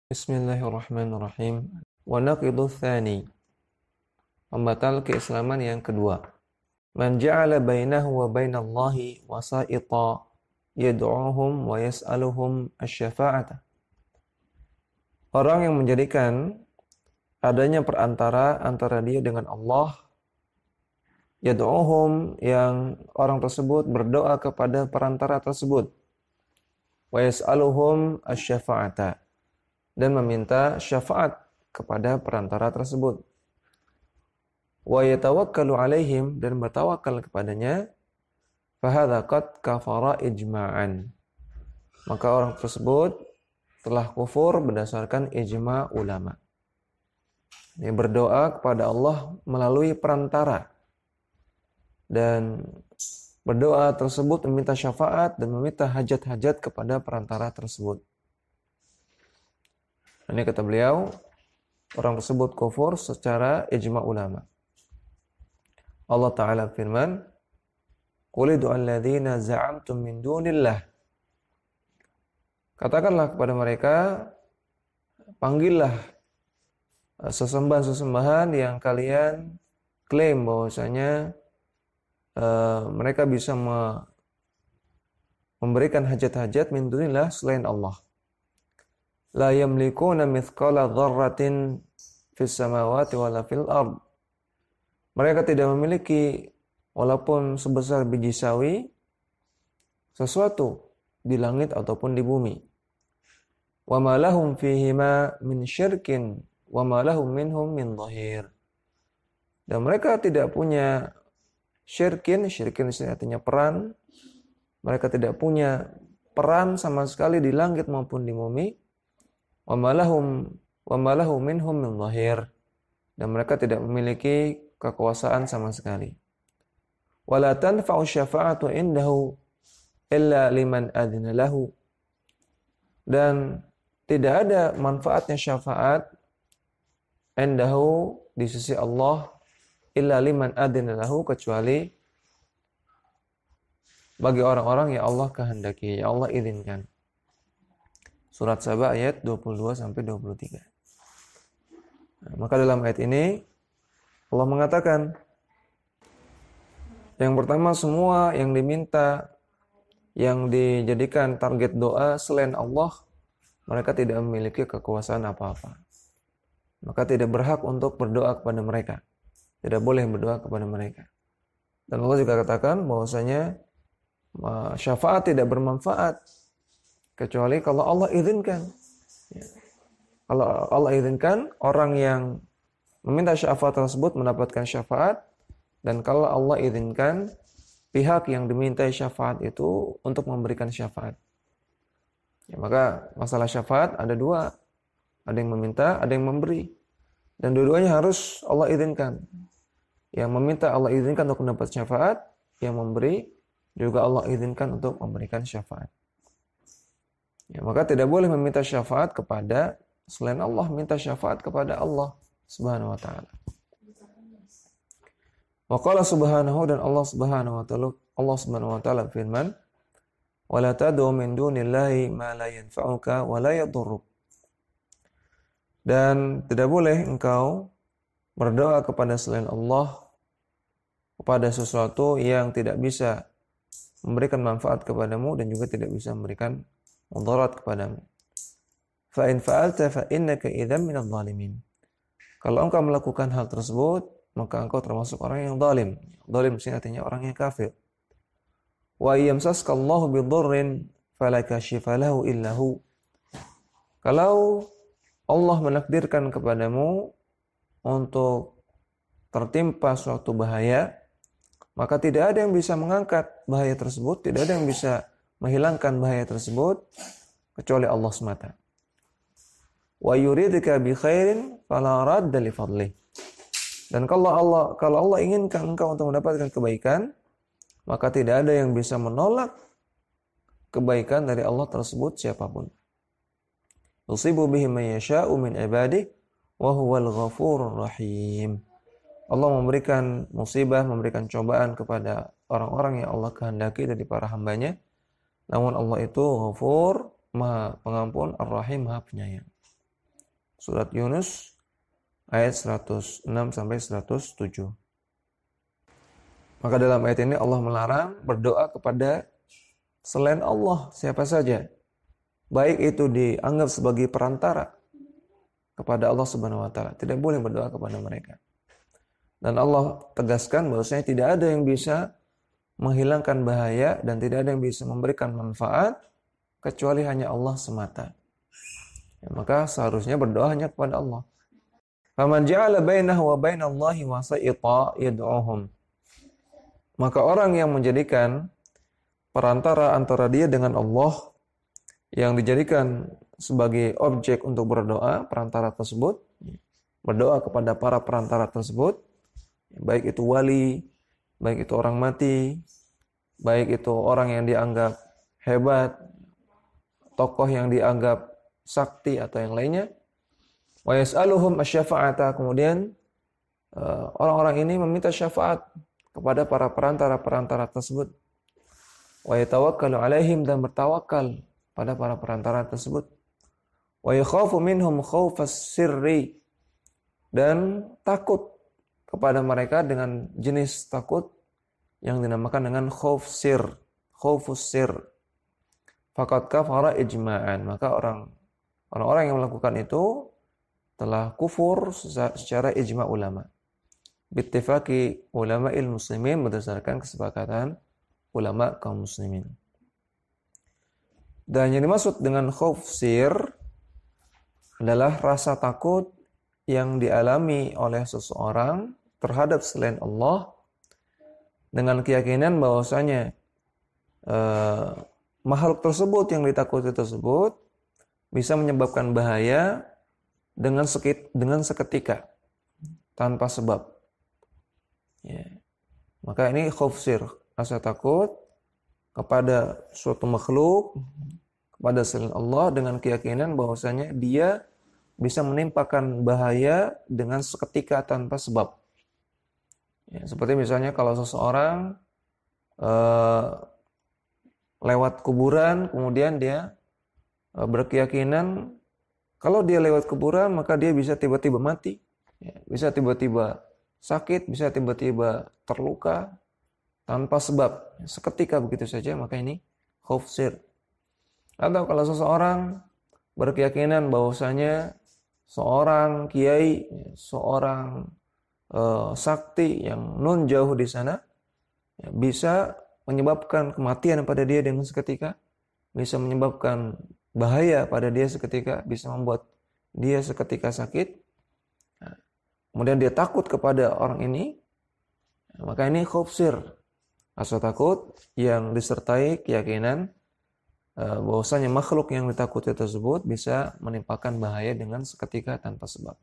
Bismillahirrahmanirrahim. Wa naqidu tsani. Pembatal keislaman yang kedua. Man ja'ala bainahu wa bainallahi wasa'ita yad'uhum wa yas'aluhum asy-syafa'ata. Orang yang menjadikan adanya perantara antara dia dengan Allah, yad'uhum, yang orang tersebut berdoa kepada perantara tersebut, wa yas'aluhum asy-syafa'ata, dan meminta syafaat kepada perantara tersebut. Wa yatawakkalu alaihim, dan bertawakal kepadanya, fahadza qad kafara ijma'an. Maka orang tersebut telah kufur berdasarkan ijma' ulama. Dia berdoa kepada Allah melalui perantara, dan berdoa tersebut meminta syafaat dan meminta hajat-hajat kepada perantara tersebut. Ini kata beliau, orang tersebut kufur secara ijma' ulama. Allah Ta'ala firman, Qul ud'u alladzina za'amtum min dunillah. Katakanlah kepada mereka, panggillah sesembahan-sesembahan yang kalian klaim bahwasanya mereka bisa memberikan hajat-hajat min dunillah selain Allah. La yamlikuna mithqala dzarratin fis samawati wala fil ard. Mereka tidak memiliki walaupun sebesar biji sawi sesuatu di langit ataupun di bumi. Wa ma lahum fihima min syirkin wa ma lahum minhum min dhahir. Dan mereka tidak punya syirkin artinya peran. Mereka tidak punya peran sama sekali di langit maupun di bumi. Wa ma lahum minhum min dhahir. Dan mereka tidak memiliki kekuasaan sama sekali. Wala tanfa'u syafa'atu indahu illa liman adzina lahu. Dan tidak ada manfaatnya syafaat indahu di sisi Allah illa liman adzina lahu, kecuali bagi orang-orang yang Allah kehendaki, yang Allah izinkan. Surat Saba ayat 22 sampai 23. Maka dalam ayat ini Allah mengatakan, yang pertama, semua yang diminta, yang dijadikan target doa selain Allah, mereka tidak memiliki kekuasaan apa-apa. Maka tidak berhak untuk berdoa kepada mereka. Tidak boleh berdoa kepada mereka. Dan Allah juga katakan bahwasanya syafaat tidak bermanfaat kecuali kalau Allah izinkan. Kalau Allah izinkan, orang yang meminta syafaat tersebut mendapatkan syafaat. Dan kalau Allah izinkan, pihak yang dimintai syafaat itu untuk memberikan syafaat. Maka masalah syafaat ada dua. Ada yang meminta, ada yang memberi. Dan dua-duanya harus Allah izinkan. Yang meminta Allah izinkan untuk mendapat syafaat. Yang memberi juga Allah izinkan untuk memberikan syafaat. Maka tidak boleh meminta syafaat kepada selain Allah, minta syafaat kepada Allah Subhanahu wa ta'ala. Wa qala subhanahu, dan Allah Subhanahu wa ta'ala firman, wa la tad'u min dunillahi ma la yanfa'uka wa la yadhurruk. Dan tidak boleh engkau berdoa kepada selain Allah kepada sesuatu yang tidak bisa memberikan manfaat kepadamu dan juga tidak bisa memberikan mudarat kepadamu. Fa in fa'alta fa innaka idzan minadh dhalimin. Kalau engkau melakukan hal tersebut, maka engkau termasuk orang yang zalim. Zalim sini artinya orang yang kafir. Wa yamsaskallahu bidurrin fala kashifa lahu illa hu. Kalau Allah menakdirkan kepadamu untuk tertimpa suatu bahaya, maka tidak ada yang bisa mengangkat bahaya tersebut, tidak ada yang bisa menghilangkan bahaya tersebut kecuali Allah semata. Wa yuridka bi khairin fala radda li fadlih. Dan kalau Allah inginkan engkau untuk mendapatkan kebaikan, maka tidak ada yang bisa menolak kebaikan dari Allah tersebut siapapun. Yusibu bihi man yasha'u min ibadihi wa huwal ghafurur rahim. Allah memberikan musibah, memberikan cobaan kepada orang-orang yang Allah kehendaki dari para hambanya. Namun Allah itu Ghafur, Maha Pengampun, Ar-Rahim, Maha Penyayang. Surat Yunus ayat 106 sampai 107. Maka dalam ayat ini Allah melarang berdoa kepada selain Allah siapa saja. Baik itu dianggap sebagai perantara kepada Allah Subhanahu wa taala. Tidak boleh berdoa kepada mereka. Dan Allah tegaskan bahwasanya tidak ada yang bisa menghilangkan bahaya dan tidak ada yang bisa memberikan manfaat kecuali hanya Allah semata. Ya, maka seharusnya berdoa hanya kepada Allah. Faman ja'ala bainahu wa bainallahi wasa'ita yad'uhum. Maka orang yang menjadikan perantara antara dia dengan Allah, yang dijadikan sebagai objek untuk berdoa, perantara tersebut, berdoa kepada para perantara tersebut, baik itu wali, baik itu orang mati, baik itu orang yang dianggap hebat, tokoh yang dianggap sakti atau yang lainnya. Wa yas'aluhum asy-syafa'ata, kemudian orang-orang ini meminta syafaat kepada para perantara-perantara tersebut. Wa yatawakkalu alaihim, dan bertawakal pada para perantara tersebut. Wa yakhafu minhum khaufas sirri, dan takut kepada mereka dengan jenis takut yang dinamakan dengan khauf sir, khaufus sir. Faqad kafara ijma'an, maka orang-orang yang melakukan itu telah kufur secara ijma' ulama. Bittifaqi ulama'il muslimin, berdasarkan kesepakatan ulama kaum muslimin. Dan yang dimaksud dengan khauf sir adalah rasa takut yang dialami oleh seseorang terhadap selain Allah dengan keyakinan bahwasanya makhluk tersebut yang ditakuti tersebut bisa menyebabkan bahaya dengan seketika tanpa sebab. Ya. Maka ini khauf sir, rasa takut kepada suatu makhluk, kepada selain Allah dengan keyakinan bahwasanya dia bisa menimpakan bahaya dengan seketika tanpa sebab. Ya, seperti misalnya kalau seseorang lewat kuburan, kemudian dia berkeyakinan kalau dia lewat kuburan maka dia bisa tiba-tiba mati, ya, bisa tiba-tiba sakit, bisa tiba-tiba terluka tanpa sebab, seketika begitu saja, maka ini khauf sir. Atau kalau seseorang berkeyakinan bahwasanya seorang kiai, seorang sakti yang nun jauh di sana, ya, bisa menyebabkan kematian pada dia dengan seketika, bisa menyebabkan bahaya pada dia seketika, bisa membuat dia seketika sakit. Nah, kemudian dia takut kepada orang ini, maka ini khauf sir, rasa takut yang disertai keyakinan bahwasanya makhluk yang ditakuti tersebut bisa menimpakan bahaya dengan seketika tanpa sebab.